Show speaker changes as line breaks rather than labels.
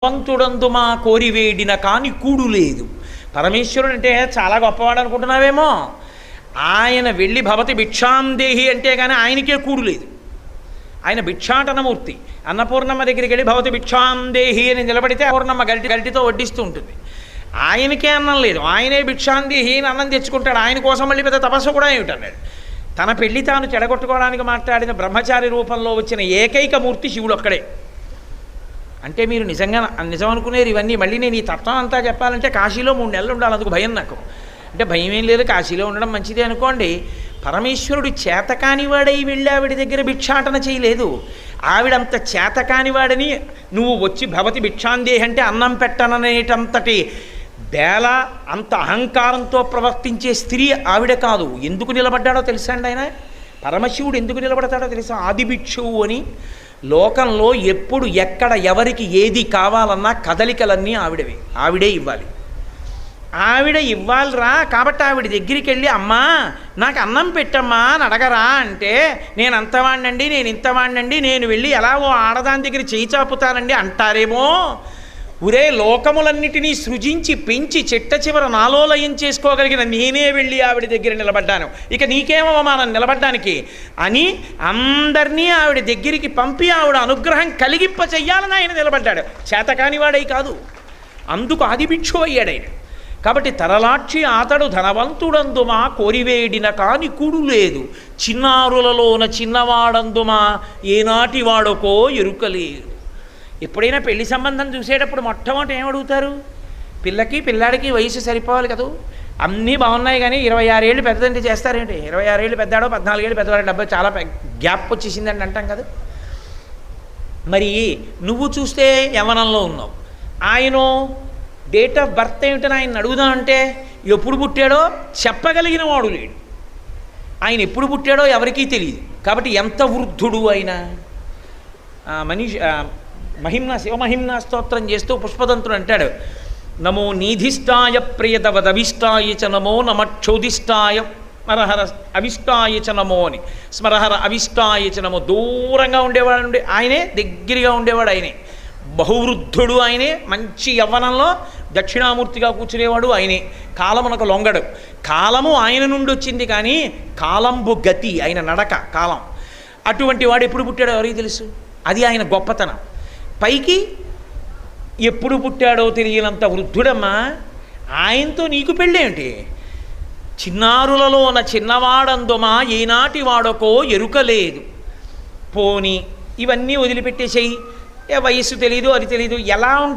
పంతుడందు మా కోరివేడిన కాని కూడు లేదు. పరమేశ్వరుడు అంటే చాలా గొప్పవాడు అనుకుంటున్నావేమో. ఆయన వెళ్ళి భవతి భిక్షాందేహి అంటే కానీ ఆయనకే కూడు లేదు. ఆయన భిక్షాటనమూర్తి. అన్నపూర్ణమ్మ దగ్గరికి వెళ్ళి భవతి భిక్షాందేహి అని నిలబడితే పూర్ణమ్మ గల్టితో వడ్డిస్తూ ఉంటుంది. ఆయనకే అన్నం లేదు, ఆయనే భిక్షాందేహి అని అన్నం తెచ్చుకుంటాడు. ఆయన కోసం మళ్ళీ పెద్ద తపస్సు కూడా ఏమిటన్నాడు. తన పెళ్లి తాను చెడగొట్టుకోవడానికి మాట్లాడిన బ్రహ్మచారి రూపంలో వచ్చిన ఏకైక మూర్తి శివుడు ఒక్కడే. అంటే మీరు నిజంగా నిజం అనుకునేది ఇవన్నీ. మళ్ళీ నేను ఈ తత్వం అంతా చెప్పాలంటే కాశీలో 3 నెలలు ఉండాలి, అందుకు భయం నాకు. అంటే భయం ఏం లేదు, కాశీలో ఉండడం మంచిదే అనుకోండి. పరమేశ్వరుడు చేతకానివాడై వెళ్ళి ఆవిడ దగ్గర భిక్షాటన చేయలేదు. ఆవిడంత చేతకానివాడని నువ్వు వచ్చి భవతి భిక్షాందేహి అంటే అన్నం పెట్టననేటంతటి బేల, అంత అహంకారంతో ప్రవర్తించే స్త్రీ ఆవిడ కాదు. ఎందుకు నిలబడ్డాడో తెలుసా అండి ఆయన? పరమశివుడు ఎందుకు నిలబడతాడో తెలుసా? ఆదిభిక్షువు అని. లోకంలో ఎప్పుడు ఎక్కడ ఎవరికి ఏది కావాలన్నా కదలికలన్నీ ఆవిడే ఇవ్వాలి. ఆవిడ ఇవ్వాలిరా. కాబట్టి ఆవిడ దగ్గరికి వెళ్ళి అమ్మా నాకు అన్నం పెట్టమ్మా అని అడగరా అంటే, నేను అంతవాణ్ణండి, నేను ఇంతవాణ్ణండి, నేను వెళ్ళి ఎలాగో ఆడదాని దగ్గర చేయి చాపుతానండి అంటారేమో. ఒరే, లోకములన్నిటినీ సృజించి పెంచి చిట్ట చివర నాలో లయం చేసుకోగలిగిన నేనే వెళ్ళి ఆవిడ దగ్గర నిలబడ్డాను, ఇక నీకేమో అవమానం నిలబడ్డానికి అని అందరినీ ఆవిడ దగ్గరికి పంపి ఆవిడ అనుగ్రహం కలిగింప చెయ్యాలని ఆయన నిలబడ్డాడు. చేతకానివాడై కాదు. అందుకు ఆదిభిక్షు అయ్యాడు ఆయన. కాబట్టి తరలాక్షి ఆతడు ధనవంతుడందుమా కోరివేడిన కాని కూడు లేదు, చిన్నారులలోన చిన్నవాడందుమా ఏనాటి వాడకో ఎరుకలేదు. ఎప్పుడైనా పెళ్లి సంబంధం చూసేటప్పుడు మొట్టమొదటి ఏమడుగుతారు? పిల్లాడికి వయసు సరిపోవాలి కదా. అన్నీ బాగున్నాయి కానీ 26 ఏళ్ళు పెద్దదంటే చేస్తారేంటి? 26 ఏళ్ళు పెద్దాడో 14 ఏళ్ళు పెద్దవాడు, 70 చాలా గ్యాప్ వచ్చేసిందండి అంటాం కదా. మరి నువ్వు చూస్తే యవ్వనంలో ఉన్నావు, ఆయన డేట్ ఆఫ్ బర్త్ ఏమిటని ఆయన అడుగుదామంటే ఎప్పుడు పుట్టాడో చెప్పగలిగిన వాడు లేడు. ఆయన ఎప్పుడు పుట్టాడో ఎవరికీ తెలియదు. కాబట్టి ఎంత వృద్ధుడు ఆయన. శివమహిమ్నా స్తోత్రం చేస్తూ పుష్పదంతుడు అంటాడు, నమో నీధిష్టాయ ప్రియతవదవిష్టాయ చ నమో నమక్షోధిష్టాయ స్మరహర అవిష్టాయ చ నమో అని. స్మరహర అవిష్టాయ చ నమో. దూరంగా ఉండేవాడు ఆయనే, దగ్గరగా ఉండేవాడు ఆయనే. బహువృద్ధుడు ఆయనే. మంచి యవ్వనంలో దక్షిణామూర్తిగా కూర్చునేవాడు ఆయనే. కాలమునకు లొంగడు. కాలము ఆయన నుండి వచ్చింది కానీ కాలంబు గతి, ఆయన నడక కాలం. అటువంటి వాడు ఎప్పుడు పుట్టాడో ఎవరికి తెలుసు? అది ఆయన గొప్పతనం. పైకి ఎప్పుడు పుట్టాడో తెలియనంత వృద్ధుడమ్మా. ఆయనతో నీకు పెళ్ళేంటి? చిన్నారులలోన చిన్నవాడందుమా ఏనాటి వాడకో ఎరుకలేదు. పోని ఇవన్నీ వదిలిపెట్టేసేయి. వయస్సు తెలీదు, అది తెలీదు. ఎలా